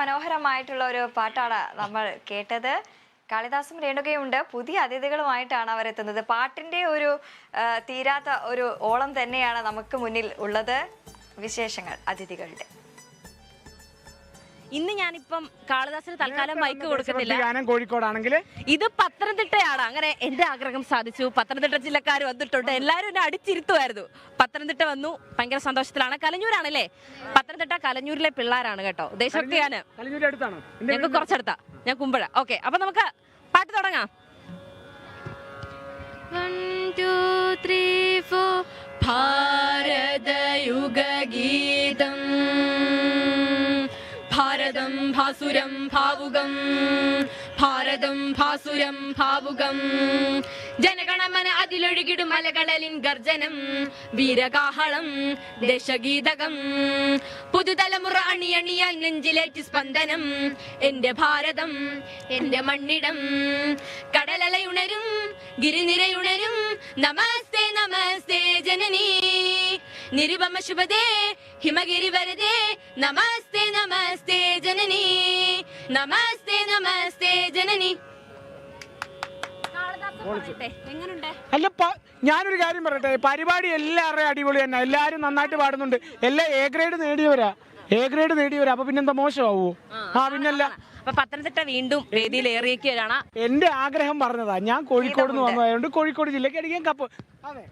മനോഹരമായിട്ടുള്ള ഒരു പാട്ടാണ് നമ്മൾ കേട്ടത്. കാളിദാസും രേണുകയുണ്ട്, പുതിയ അതിഥികളുമായിട്ടാണ് അവരെത്തുന്നത്. പാട്ടിന്റെ ഒരു തീരാത്ത ഒരു ഓളം തന്നെയാണ് നമുക്ക് മുന്നിൽ ഉള്ളത്. വിശേഷങ്ങൾ അതിഥികളുടെ. ഇന്ന് ഞാനിപ്പം കാളിദാസിന് തൽക്കാലം മൈക്ക് കൊടുക്കുന്നില്ല. കോഴിക്കോടാണെങ്കിൽ ഇത് പത്തനംതിട്ടയാണ്. അങ്ങനെ എന്റെ ആഗ്രഹം സാധിച്ചു. പത്തനംതിട്ട ജില്ലക്കാർ വന്നിട്ടുണ്ട്. എല്ലാവരും എന്നെ അടിച്ചിരുത്തുമായിരുന്നു. പത്തനംതിട്ട വന്നു, ഭയങ്കര സന്തോഷത്തിലാണ്. കലഞ്ഞൂരാണല്ലേ? പത്തനംതിട്ട കലഞ്ഞൂരിലെ പിള്ളേരാണ് കേട്ടോ. ദേശഭക്തിയാണ്. ഞങ്ങൾക്ക് കുറച്ചടുത്താ, ഞാൻ കുമ്പഴ. ഓക്കെ, അപ്പൊ നമുക്ക് പാട്ട് തുടങ്ങാം. 1 2 3 4 ഭാരതയുഗഗീതം ഭാരതം ഭാസുരം ഭാവുകം ഭാരതം ഭാസുരം ഭാവുകം ജനഗണമന അതിലൊഴുകിടും മലകടലിൻ ഗർജനം വീരകാഹളം ദേശഗീതകം പുതുതലമുറ അണിയണിയാൻ നെഞ്ചിലേറ്റ് സ്പന്ദനം എന്റെ ഭാരതം എന്റെ മണ്ണിടം കടലലയുണരും ഗിരിനിരയുണരും നമസ്തേ നമസ്തേ ജനനീ നിരുപമ ശുഭദേ ഹിമഗിരി വരദേ നമസ്തേ നമസ്തേ ജനനീ നമസ്തേ നമസ്തേ ജനനീ. അല്ല, ഞാനൊരു കാര്യം പറയട്ടെ, പരിപാടി എല്ലാവരുടെയും അടിപൊളി തന്നെ, എല്ലാവരും നന്നായിട്ട് പാടുന്നുണ്ട്. എല്ലാം എ ഗ്രേഡ് നേടിയവരാ. അപ്പൊ പിന്നെന്താ മോശമാവോ? പിന്നല്ല. അപ്പൊ പത്തനംതിട്ട വീണ്ടും വേദിയിൽ ഏറിയിരിക്കുകയാണ്. എന്റെ ആഗ്രഹം പറഞ്ഞതാ. ഞാൻ കോഴിക്കോട് നിന്ന് വന്നതായതുകൊണ്ട് കോഴിക്കോട് ജില്ലയ്ക്ക് അടിക്കാൻ കപ്പ്. അതെ.